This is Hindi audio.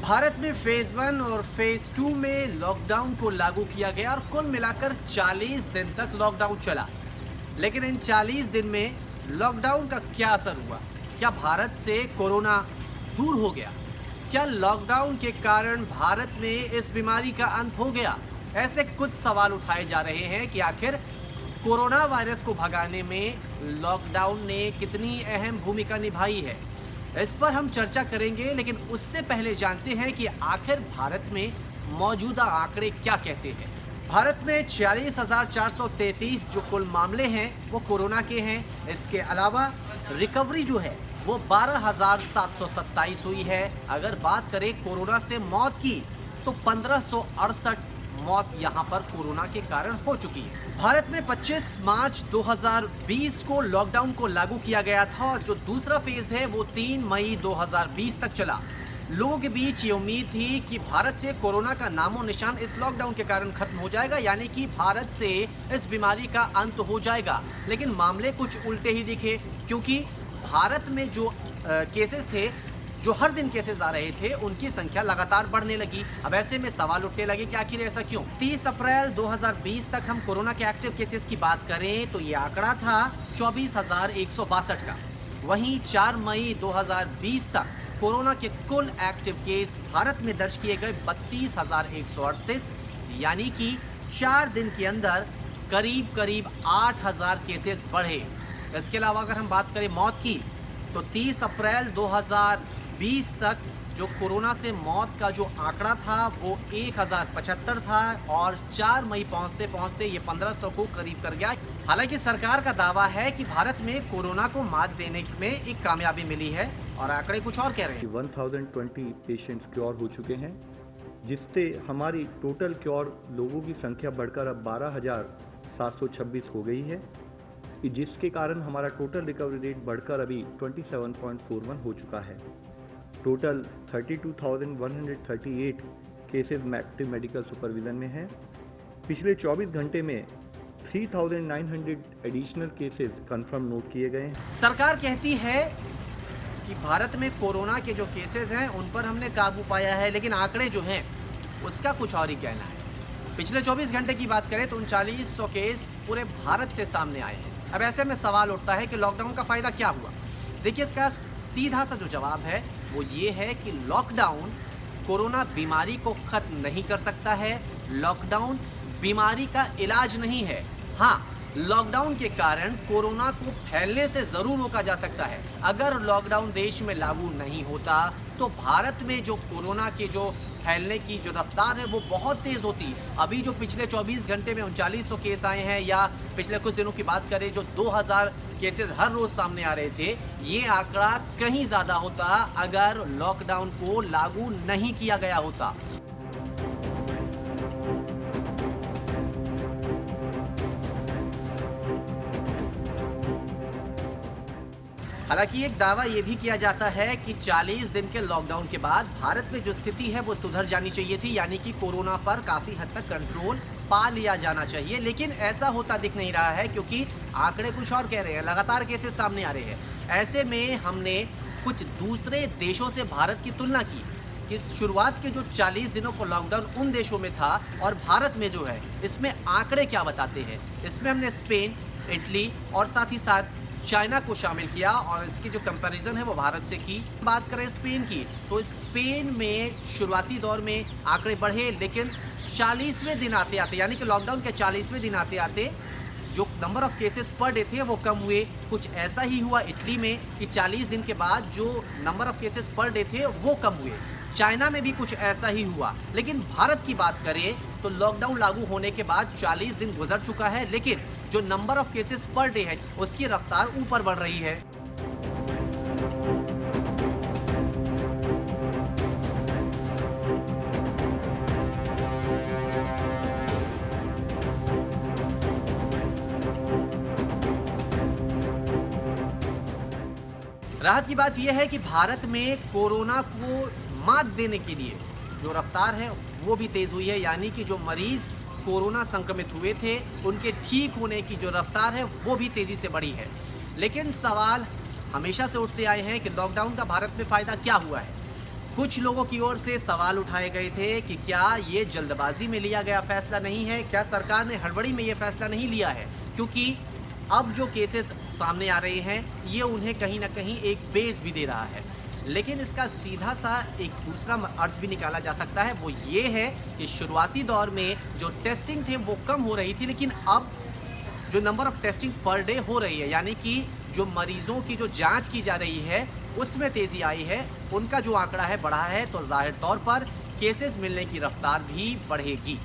भारत में फेज 1 और फेज 2 में लॉकडाउन को लागू किया गया और कुल मिलाकर 40 दिन तक लॉकडाउन चला। लेकिन इन 40 दिन में लॉकडाउन का क्या असर हुआ? क्या भारत से कोरोना दूर हो गया? क्या लॉकडाउन के कारण भारत में इस बीमारी का अंत हो गया? ऐसे कुछ सवाल उठाए जा रहे हैं कि आखिर कोरोना वायरस को भगाने में लॉकडाउन ने कितनी अहम भूमिका निभाई है। इस पर हम चर्चा करेंगे, लेकिन उससे पहले जानते हैं कि आखिर भारत में मौजूदा आंकड़े क्या कहते हैं। भारत में 46,433 जो कुल मामले हैं वो कोरोना के हैं। इसके अलावा रिकवरी जो है वो 12,727 हुई है। अगर बात करें कोरोना से मौत की तो 1568 मौत यहां पर कोरोना के कारण हो चुकी है। भारत में 25 मार्च 2020 को लॉकडाउन को लागू किया गया था और जो दूसरा फेज है वो 3 मई 2020 तक चला। लोगों के बीच ये उम्मीद थी कि भारत से कोरोना का नामो निशान इस लॉकडाउन के कारण खत्म हो जाएगा, यानी कि भारत से इस बीमारी का अंत हो जाएगा। लेकिन मामले कुछ उल्टे ही दिखे, क्योंकि भारत में जो केसेस थे, जो हर दिन केसेस आ रहे थे, उनकी संख्या लगातार बढ़ने लगी। अब ऐसे में सवाल उठने लगे कि आखिर ऐसा क्यों? 30 अप्रैल 2020 तक हम कोरोना के एक्टिव केसेस की बात करें तो ये आंकड़ा था 24,162 का। वहीं 4 मई 2020 तक कोरोना के कुल एक्टिव केस भारत में दर्ज किए गए 32,138, यानी कि 4 दिन के अंदर करीब करीब 8,000 केसेस बढ़े। इसके अलावा अगर हम बात करें मौत की तो 30 अप्रैल 2020 तक जो कोरोना से मौत का जो आंकड़ा था वो 1075 था और 4 मई पहुंचते पहुंचते ये 1500 को करीब कर गया। हालांकि सरकार का दावा है कि भारत में कोरोना को मात देने में एक कामयाबी मिली है और आंकड़े कुछ और कह रहे हैं। 1020 पेशेंट्स क्योर हो चुके हैं, जिससे हमारी टोटल क्योर लोगों की संख्या बढ़कर अब 12,726 हो गई है, जिसके कारण हमारा टोटल रिकवरी रेट बढ़कर अभी 27.41 हो चुका है। Total 32,138 cases active medical supervision में हैं। पिछले 24 घंटे में 3,900 एडिशनल केसेस कंफर्म नोट किए गए हैं। सरकार कहती है कि भारत में कोरोना के जो केसेस हैं उन पर हमने काबू पाया है, लेकिन आंकड़े जो हैं उसका कुछ और ही कहना है। पिछले 24 घंटे की बात करें तो 3900 केस पूरे भारत से सामने आए हैं। अब ऐसे में सवाल उठता है कि लॉकडाउन का फ़ायदा क्या हुआ? देखिए, इसका सीधा सा जो जवाब है वो ये है कि लॉकडाउन कोरोना बीमारी को खत्म नहीं कर सकता है। लॉकडाउन बीमारी का इलाज नहीं है। हाँ, लॉकडाउन के कारण कोरोना को फैलने से ज़रूर रोका जा सकता है। अगर लॉकडाउन देश में लागू नहीं होता तो भारत में जो कोरोना के जो फैलने की जो रफ्तार है वो बहुत तेज़ होती। अभी जो पिछले 24 घंटे में 3900 केस आए हैं, या पिछले कुछ दिनों की बात करें जो 2000 केसेस हर रोज़ सामने आ रहे थे, ये आंकड़ा कहीं ज़्यादा होता अगर लॉकडाउन को लागू नहीं किया गया होता। हालांकि एक दावा ये भी किया जाता है कि 40 दिन के लॉकडाउन के बाद भारत में जो स्थिति है वो सुधर जानी चाहिए थी, यानी कि कोरोना पर काफ़ी हद तक कंट्रोल पा लिया जाना चाहिए। लेकिन ऐसा होता दिख नहीं रहा है, क्योंकि आंकड़े कुछ और कह रहे हैं, लगातार केसेस सामने आ रहे हैं। ऐसे में हमने कुछ दूसरे देशों से भारत की तुलना की कि शुरुआत के जो 40 दिनों को लॉकडाउन उन देशों में था और भारत में जो है इसमें आंकड़े क्या बताते हैं। इसमें हमने स्पेन, इटली और साथ ही साथ चाइना को शामिल किया और इसकी जो कंपैरिजन है वो भारत से की। बात करें स्पेन की तो स्पेन में शुरुआती दौर में आंकड़े बढ़े, लेकिन 40वें दिन आते आते, यानी कि लॉकडाउन के 40वें दिन आते आते जो number of cases per day थे वो कम हुए। कुछ ऐसा ही हुआ इटली में कि 40 दिन के बाद जो number of cases per day थे वो कम हुए। चाइना में भी कुछ ऐसा ही हुआ। लेकिन भारत की बात करें तो लॉकडाउन लागू होने के बाद 40 दिन गुजर चुका है, लेकिन जो number of cases per day है उसकी रफ्तार ऊपर बढ़ रही है। राहत की बात यह है कि भारत में कोरोना को मात देने के लिए जो रफ्तार है वो भी तेज़ हुई है, यानी कि जो मरीज़ कोरोना संक्रमित हुए थे उनके ठीक होने की जो रफ्तार है वो भी तेज़ी से बढ़ी है। लेकिन सवाल हमेशा से उठते आए हैं कि लॉकडाउन का भारत में फ़ायदा क्या हुआ है। कुछ लोगों की ओर से सवाल उठाए गए थे कि क्या ये जल्दबाजी में लिया गया फैसला नहीं है, क्या सरकार ने हड़बड़ी में ये फैसला नहीं लिया है, क्योंकि अब जो केसेस सामने आ रहे हैं ये उन्हें कहीं ना कहीं एक बेस भी दे रहा है। लेकिन इसका सीधा सा एक दूसरा अर्थ भी निकाला जा सकता है, वो ये है कि शुरुआती दौर में जो टेस्टिंग थे वो कम हो रही थी, लेकिन अब जो number of testing per day हो रही है, यानी कि जो मरीजों की जो जांच की जा रही है उसमें तेजी आई है, उनका जो आंकड़ा है बढ़ा है, तो जाहिर तौर पर केसेस मिलने की रफ्तार भी बढ़ेगी।